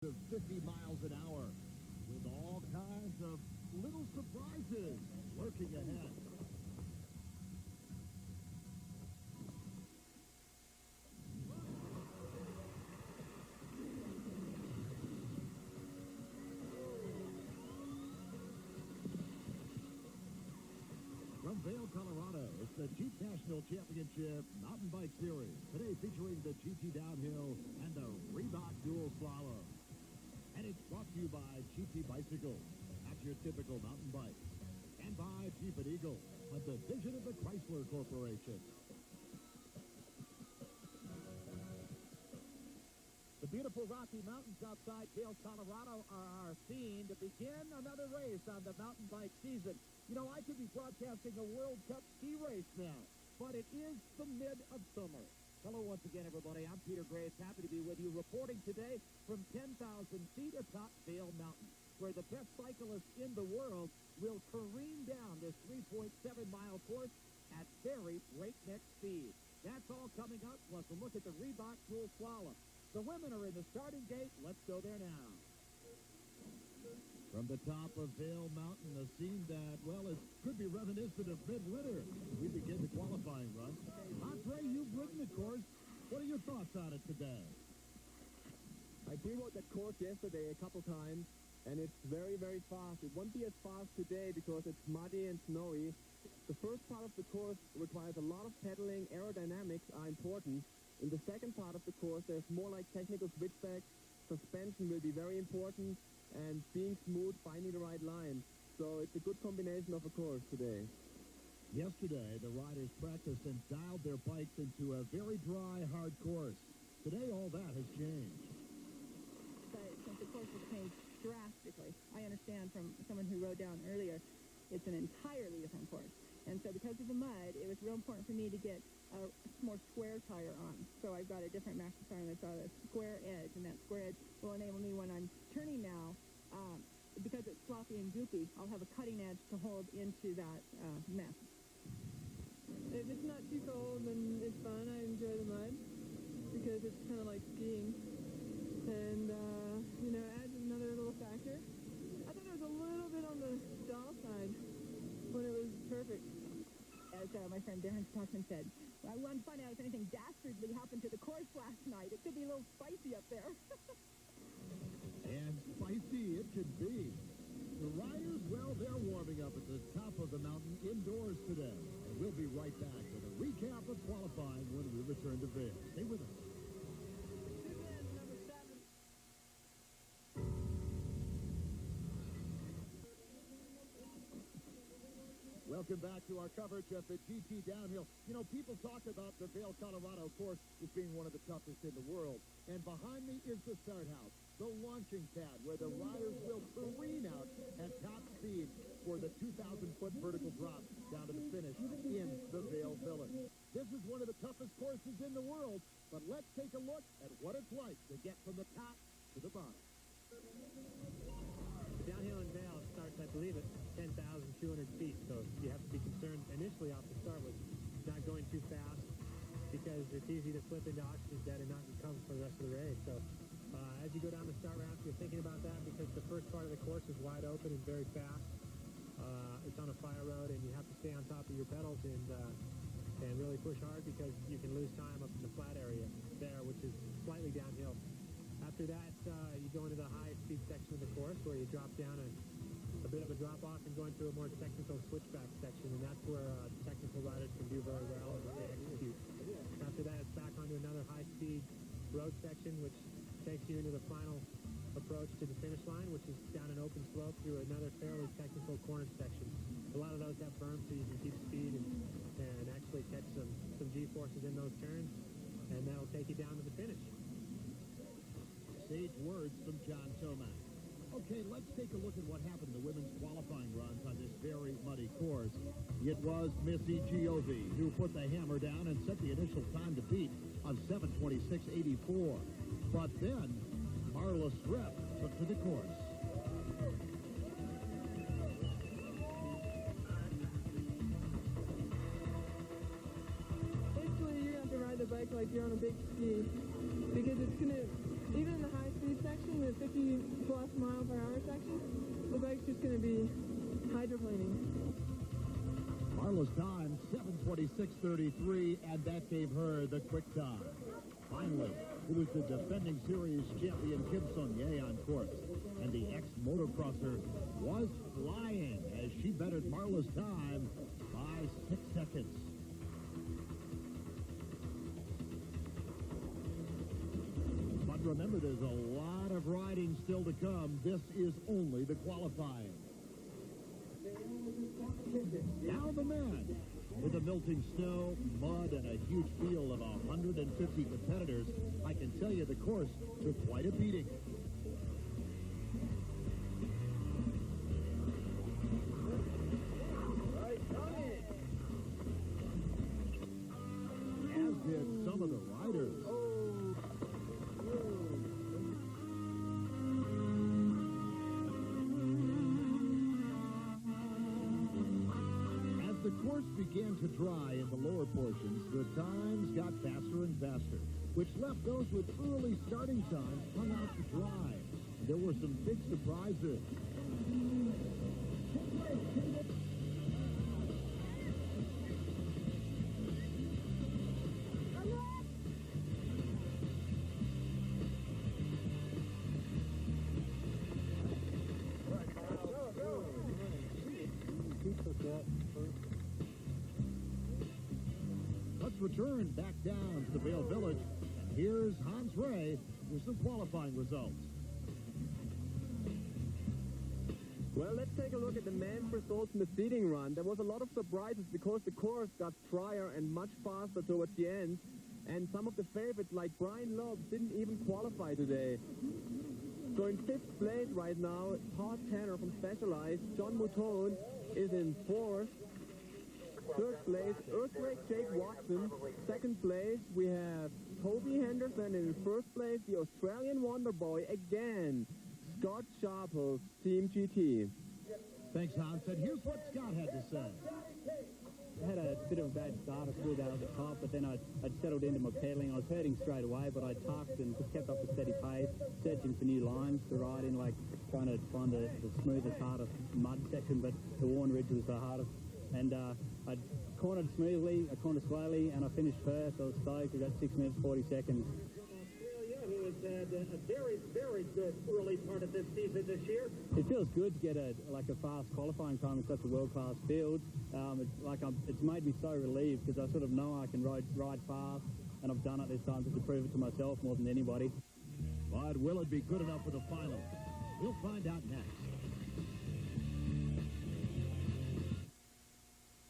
of 50 miles an hour, with all kinds of little surprises lurking ahead. From Vail, Colorado, it's the Jeep National Championship Mountain Bike Series. Today featuring the GT Downhill and the RIVIE Dual Slalom. And it's brought to you by GT Bicycles, not your typical mountain bike. And by Jeep and Eagle, a division of the Chrysler Corporation. The beautiful Rocky Mountains outside Vail, Colorado are our scene to begin another race on the mountain bike season. You know, I could be broadcasting a World Cup ski race now, but it is the mid of summer. Hello once again, everybody. I'm Peter Graves, happy to be with you, reporting today from 10,000 feet atop Vail Mountain, where the best cyclists in the world will careen down this 3.7-mile course at very breakneck speed. That's all coming up, plus a look at the RIVIE Dual Slalom. The women are in the starting gate. Let's go there now. From the top of Vail Mountain, a scene that, well, it could be reminiscent of midwinter. We begin the qualifying run. Andre, you've ridden the course. What are your thoughts on it today? I pre-rode that course yesterday a couple times, and it's very, very fast. It won't be as fast today because it's muddy and snowy. The first part of the course requires a lot of pedaling. Aerodynamics are important. In the second part of the course, there's more like technical switchbacks. Suspension will be very important, and being smooth, finding the right line. So it's a good combination of a course today. Yesterday, the riders practiced and dialed their bikes into a very dry, hard course. Today, all that has changed. Since the course has changed drastically, I understand from someone who rode down earlier, it's an entirely different course. And so because of the mud, it was real important for me to get a more square tire on. So I've got a different maxi tire that's a square edge, and that square edge will enable me when I'm turning now, because it's sloppy and goopy, I'll have a cutting edge to hold into that mess. If it's not too cold, then it's fun. I enjoy the mud because it's kind of like skiing. And, you know, adds another little factor. I thought it was a little bit on the stall side when it was perfect. As my friend Darren Stockman said, I wanted to find out if anything dastardly happened to the course last night. It could be a little spicy up there. And spicy it could be. The riders, well, they're warming up at the top of the mountain indoors today. And we'll be right back with a recap of qualifying when we return to Vail. Stay with us. Welcome back to our coverage of the GT Downhill. You know, people talk about the Vail, Colorado course as being one of the toughest in the world. And behind me is the start house, the launching pad, where the riders will careen out at top speed for the 2,000-foot vertical drop down to the finish in the Vail Village. This is one of the toughest courses in the world, but let's take a look at what it's like to get from the top to the bottom. The downhill in Vail starts, I believe, at 10,200 feet, so you have to be concerned initially off the start with not going too fast because it's easy to slip into oxygen debt and not recover for the rest of the race. So as you go down the start ramp, you're thinking about that because the first part of the course is wide open and very fast. It's on a fire road, and you have to stay on top of your pedals and really push hard because you can lose time up in the flat area there, which is slightly downhill. After that, you go into the high-speed section of the course where you drop down a bit of a drop-off and go into a more technical switchback section, and that's where technical riders can do very well and they execute. After that, it's back onto another high-speed road section, which takes you into the final approach to the finish line, which is down an open slope through another fairly technical corner section. A lot of those have berms so you can keep speed and actually catch some G-forces in those turns, and that'll take you down to the finish. Sage words from John Tomac. Okay, let's take a look at what happened in the women's qualifying runs on this very muddy course. It was Missy Giove who put the hammer down and set the initial time to beat of 7:26.84. But then, Marla Strep took to the course. Basically, you're going to have to ride the bike like you're on a big ski because it's going to, even in the high-speed section, section, the 50-plus mile per hour section, the bike's just going to be hydroplaning. Marla's time, 7:26.33, and that gave her the quick time. Finally, it was the defending series champion Kim Sung-Ye on course, and the ex-motocrosser was flying as she bettered Marla's time by 6 seconds. But remember, there's a lot of riding still to come. This is only the qualifying. Now the men, with the melting snow, mud, and a huge field of 150 competitors, I can tell you the course took quite a beating. As did some of the riders. The course began to dry in the lower portions. The times got faster and faster, which left those with early starting times hung out to dry. There were some big surprises. Let's return back down to the Vail Village. And here's Hans Ray with some qualifying results. Well, let's take a look at the men's results in the seeding run. There was a lot of surprises because the course got drier and much faster towards the end. And some of the favorites, like Brian Lopes, didn't even qualify today. So in 5th place right now, Todd Tanner from Specialized. John Mouton is in 4th. 3rd place, Earthquake Jake Watson. 2nd place, we have Toby Henderson. And in 1st place, the Australian Wonder Boy again, Scott Sharples, Team GT. Thanks, Hans. And here's what Scott had to say. I had a bit of a bad start. I threw down at the top, but then I'd settled into my pedaling. I was hurting straight away, but I tucked and just kept up a steady pace, searching for new lines to ride in, like trying to find the smoothest, hardest mud section, but the worn ridge was the hardest. And I cornered smoothly, I cornered slowly, and I finished first. I was stoked. I got 6 minutes, 40 seconds. Who has had a very, very good early part of this season this year. It feels good to get a fast qualifying time in such a world-class field. It's made me so relieved because I sort of know I can ride fast, and I've done it this time just to prove it to myself more than anybody. But will it be good enough for the final? We'll find out next.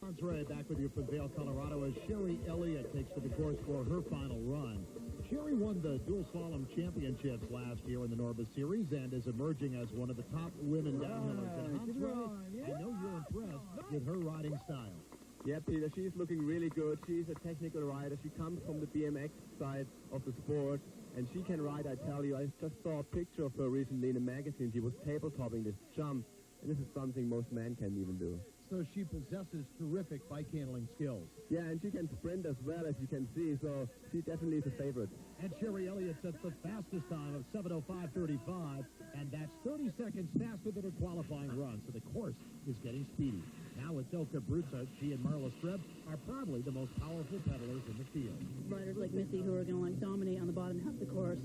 Hans Ray back with you from Vail, Colorado, as Sherry Elliott takes to the course for her final run. Sherry won the dual slalom championships last year in the NORBA series and is emerging as one of the top women downhillers. And Hans Ray, I know you're impressed with her riding style. Yeah, Peter, she's looking really good. She's a technical rider. She comes from the BMX side of the sport, and she can ride, I tell you. I just saw a picture of her recently in a magazine. She was tabletopping this jump, and this is something most men can't even do. So she possesses terrific bike handling skills. Yeah, and she can sprint as well, as you can see, so she definitely is a favorite. And Sherry Elliott sets the fastest time of 7:05.35, and that's 30 seconds faster than her qualifying run, so the course is getting speedy. Now with Elka Brutza, she and Marla Streb are probably the most powerful pedalers in the field. Riders like Missy who are going to dominate on the bottom half of the course.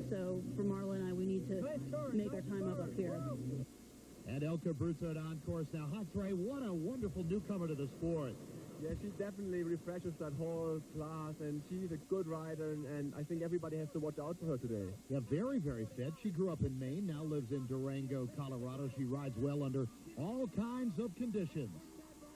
So for Marla and I, we need to make our time up here. And Elka Brutza on course now. Hans Ray, what a wonderful newcomer to the sport. Yeah, she definitely refreshes that whole class, and she's a good rider, and I think everybody has to watch out for her today. Yeah, very, very fit. She grew up in Maine, now lives in Durango, Colorado. She rides well under all kinds of conditions.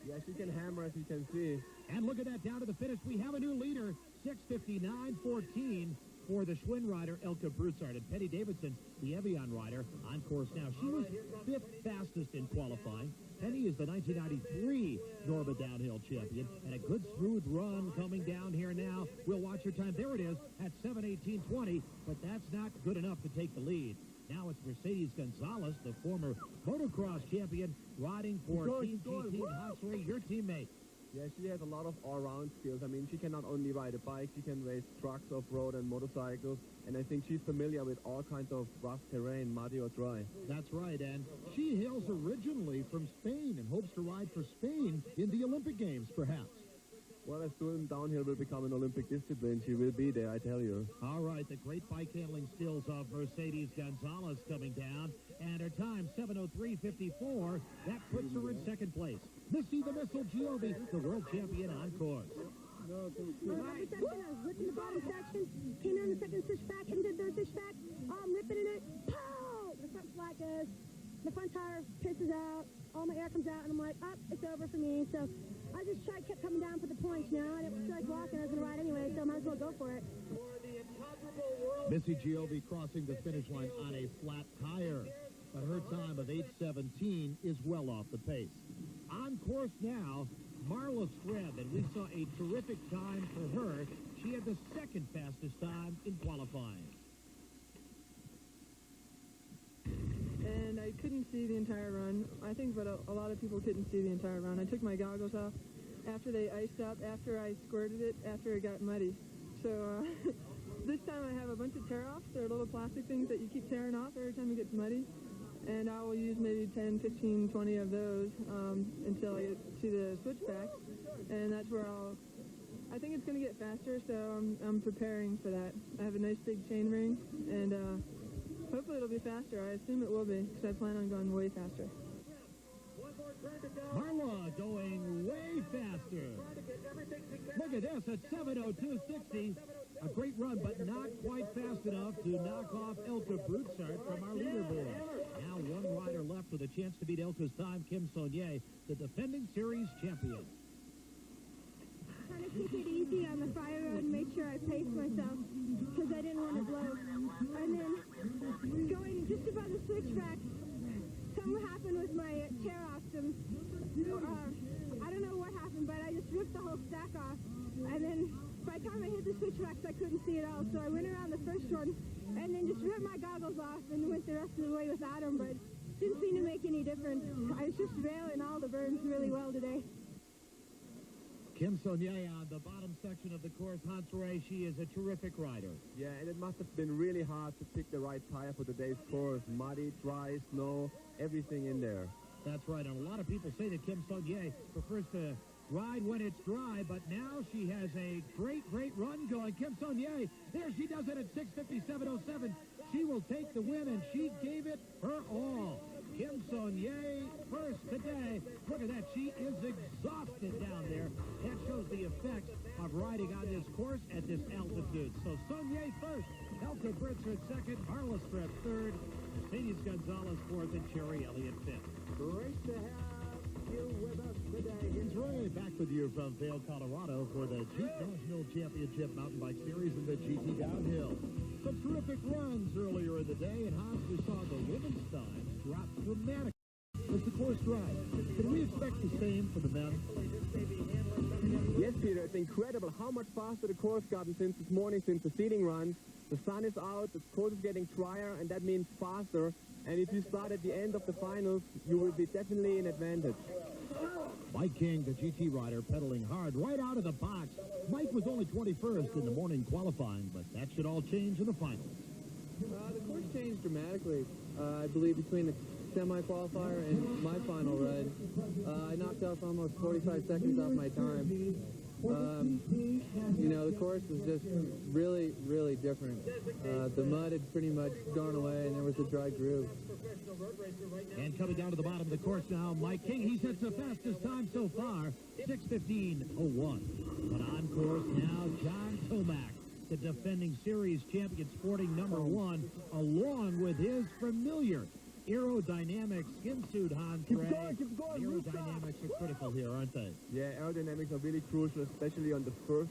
Yeah, she can hammer, as you can see. And look at that, down to the finish. We have a new leader, 6:59.14. For the Schwinn rider, Elka Broussard, and Penny Davidson, the Evian rider, on course now. She was 5th fastest in qualifying. Penny is the 1993 NORBA downhill champion, and a good smooth run coming down here now. We'll watch her time. There it is at 7:18.20, but that's not good enough to take the lead. Now it's Mercedes Gonzalez, the former motocross champion, riding for Team GT. Hans Ray, your teammate. Yeah, she has a lot of all-round skills. I mean, she can not only ride a bike, she can race trucks, off-road, and motorcycles. And I think she's familiar with all kinds of rough terrain, muddy or dry. That's right, and she hails originally from Spain and hopes to ride for Spain in the Olympic Games, perhaps. Well, as soon downhill will become an Olympic discipline, she will be there, I tell you. All right, the great bike handling skills of Mercedes Gonzalez coming down, and her time, 7:03.54. That puts her in second place. Missy the Missile Giove, the world champion on course. I was whipping the bottom section, came down the second switchback, into the third switchback, I'm ripping in it, pow! The front flat goes, the front tire pisses out, all my air comes out, and I'm like, it's over for me. So I just kept coming down for the points now, and it was like walking, I was going to ride anyway, so I might as well go for it. Missy Giove crossing the finish line on a flat tire, but her time of 8:17 is well off the pace. On course now, Marla Streb, and we saw a terrific time for her. She had the second fastest time in qualifying. And I couldn't see the entire run. I think but a lot of people couldn't see the entire run. I took my goggles off after they iced up, after I squirted it, after it got muddy. So this time I have a bunch of tear-offs. They're little plastic things that you keep tearing off every time it gets muddy. And I will use maybe 10, 15, 20 of those until I get to the switchbacks. And that's where I think it's going to get faster, so I'm preparing for that. I have a nice big chain ring, and hopefully it'll be faster. I assume it will be, because I plan on going way faster. Marla going way faster. Look at this at 7:02.60. A great run, but not quite fast enough to knock off Elke Broussard from our leaderboard. Now one rider left with a chance to beat Elke's time, Kim Saunier, the defending series champion. Trying to keep it easy on the fire road and make sure I pace myself, because I didn't want to blow. And then going just above the switchback, something happened with my tear-offs. I don't know what happened, but I just ripped the whole stack off. And then by the time I hit the switchbacks, I couldn't see it all. So I went around the first one and then just ripped my goggles off and went the rest of the way without them. But it didn't seem to make any difference. I was just veiling all the burns really well today. Kim Saunier on the bottom section of the course. Hansray, she is a terrific rider. Yeah, and it must have been really hard to pick the right tire for today's course. Muddy, dry, snow, everything in there. That's right, and a lot of people say that Kim Saunier prefers to ride when it's dry, but now she has a great run going. Kim Saunier, there she does it at 6:57.07. She will take the win, and she gave it her all. Kim Saunier first today. Look at that. She is exhausted down there. That shows the effect of riding on this course at this altitude. So Saunier first, Elke Broussard second, Marla Streb third, Mercedes Gonzalez fourth, and Cherry Elliott fifth. Great to have you with us today. Here's Ray back with you from Vail, Colorado for the Jeep National Championship Mountain Bike Series and the GT Downhill. Some terrific runs earlier in the day, and Hans, we saw the women's time drop dramatically as the course dried. Can we expect the same for the men? Yes, Peter, it's incredible how much faster the course gotten since this morning, since the seeding run. The sun is out, the course is getting drier, and that means faster. And if you start at the end of the finals, you will be definitely in advantage. Mike King, the GT rider, pedaling hard right out of the box. Mike was only 21st in the morning qualifying, but that should all change in the finals. The course changed dramatically, I believe, between the semi-qualifier and my final ride. I knocked off almost 45 seconds off my time. You know, the course was just really, really different. The mud had pretty much gone away, and there was a dry groove. And coming down to the bottom of the course now, Mike King. He sets the fastest time so far, 6:15.01. But on course now, John Tomac, the defending series champion, sporting number one, along with his familiar aerodynamic skin suit, Hans Ray. Aerodynamics are critical here, aren't they? Yeah, aerodynamics are really crucial, especially on the first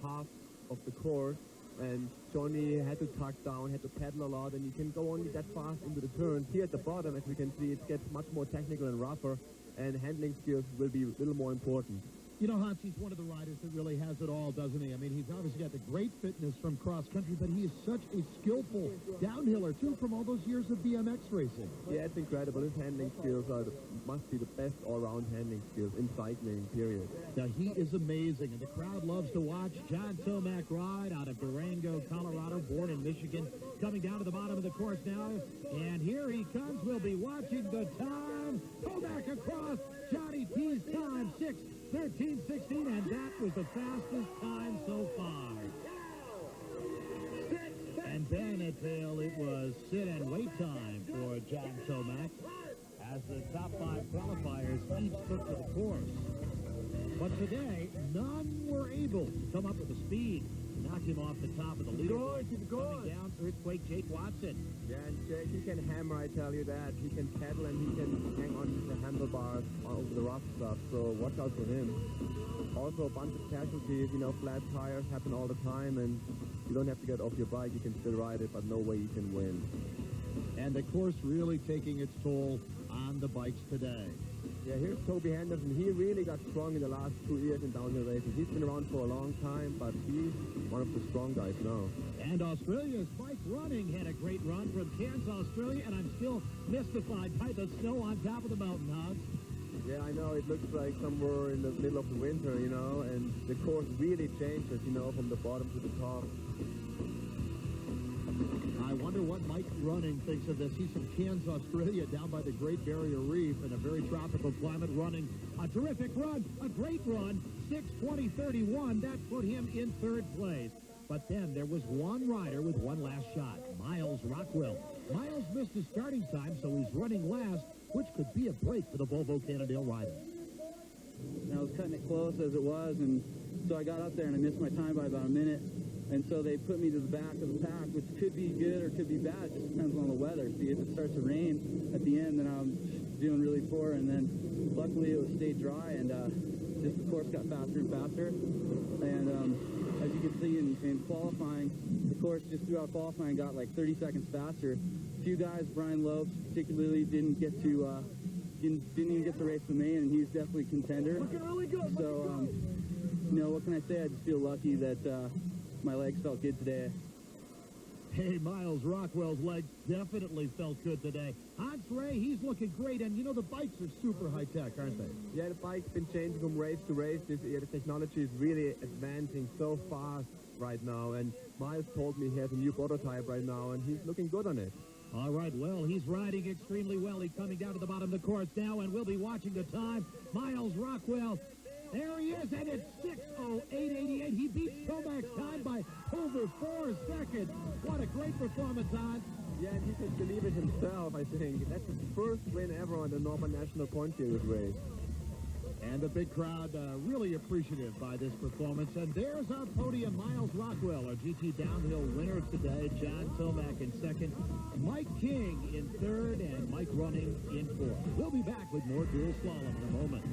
half of the course. And Johnny had to tuck down, had to pedal a lot, and you can go only that fast into the turns. Here at the bottom, as we can see, it gets much more technical and rougher, and handling skills will be a little more important. You know, Hans, he's one of the riders that really has it all, doesn't he? I mean, he's obviously got the great fitness from cross-country, but he is such a skillful downhiller, too, from all those years of BMX racing. Yeah, it's incredible. His handling skills must be the best all-round handling skills in cycling, period. Now, he is amazing, and the crowd loves to watch John Tomac ride out of Durango, Colorado, born in Michigan, coming down to the bottom of the course now. And here he comes. We'll be watching the time. Tomac across. Johnny T's time, 6:13.16, and that was the fastest time so far. And then at Vail, it was sit and wait time for John Tomac as the top 5 qualifiers each took to the course. But today, none were able to come up with the speed to knock him off the top of the leaderboard. Coming down, Earthquake Jake Watson. Yeah, and Jake, he can hammer, I tell you that. He can pedal and he can hang on to the handlebars over the rough stuff, so watch out for him. Also, a bunch of casualties, you know, flat tires happen all the time, and you don't have to get off your bike. You can still ride it, but no way you can win. And the course really taking its toll on the bikes today. Yeah, here's Toby Henderson. He really got strong in the last 2 years in downhill racing. He's been around for a long time, but he's one of the strong guys now. And Australia's bike running had a great run from Cairns, Australia, and I'm still mystified by the snow on top of the mountain, Hans. Yeah, I know. It looks like somewhere in the middle of the winter, you know, and the course really changes, you know, from the bottom to the top. I wonder what Mike Running thinks of this. He's from Cairns, Australia, down by the Great Barrier Reef in a very tropical climate, running a terrific run, a great run, 6:20.31. That put him in 3rd place. But then there was one rider with one last shot, Myles Rockwell. Myles missed his starting time, so he's running last, which could be a break for the Volvo Cannondale rider. And I was cutting it close as it was, and so I got up there and I missed my time by about a minute. And so they put me to the back of the pack, which could be good or could be bad. It just depends on the weather. See, if it starts to rain at the end, then I'm doing really poor. And then luckily it stayed dry, and just the course got faster and faster. And as you can see in qualifying, the course just throughout qualifying got like 30 seconds faster. A few guys, Brian Lopes particularly, didn't even get the race to the main, and he's definitely a contender. Looking really good. So, you know, what can I say? I just feel lucky that my legs felt good today. Hey, Myles Rockwell's legs definitely felt good today. Hans Ray, he's looking great, and you know the bikes are super high-tech, aren't they? Yeah, the bike's been changing from race to race this year. The technology is really advancing so fast right now, and Myles told me he has a new prototype right now, and he's looking good on it. All right, well, he's riding extremely well. He's coming down to the bottom of the course now, and we'll be watching the time. Myles Rockwell, there he is, and it's 6:08.88. He beats Tomac's time by over 4 seconds. What a great performance, Hans. Yeah, and he can believe it himself, I think. That's his first win ever on the NORBA National Point Series race. And the big crowd really appreciative by this performance. And there's our podium. Myles Rockwell, our GT Downhill winner today. John Tomac in 2nd. Mike King in 3rd. And Mike Running in 4th. We'll be back with more dual slalom in a moment.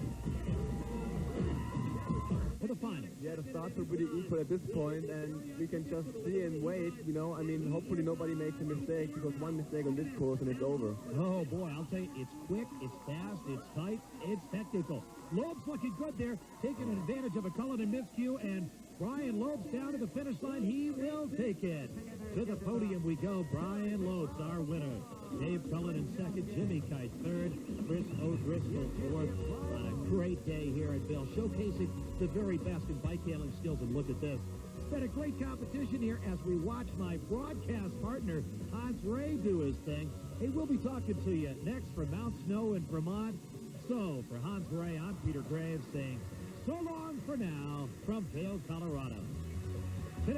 For the final. Yeah, the starts are pretty equal at this point, and we can just see and wait, you know. I mean, hopefully nobody makes a mistake, because one mistake on this course and it's over. Oh, boy, I'll tell you, it's quick, it's fast, it's tight, it's technical. Lopes looking good there, taking advantage of a Cullen and miscue, and Brian Lopes down to the finish line. He will take it. To the podium we go. Brian Lopes, our winner. Dave Cullen in 2nd, Jimmy Kite 3rd, Chris O'Driscoll 4th. On a great day here at Vail, showcasing the very best in bike handling skills. And look at this. It's been a great competition here as we watch my broadcast partner, Hans Ray, do his thing. Hey, we'll be talking to you next from Mount Snow in Vermont. So, for Hans Ray, I'm Peter Graves saying so long for now from Vail, Colorado.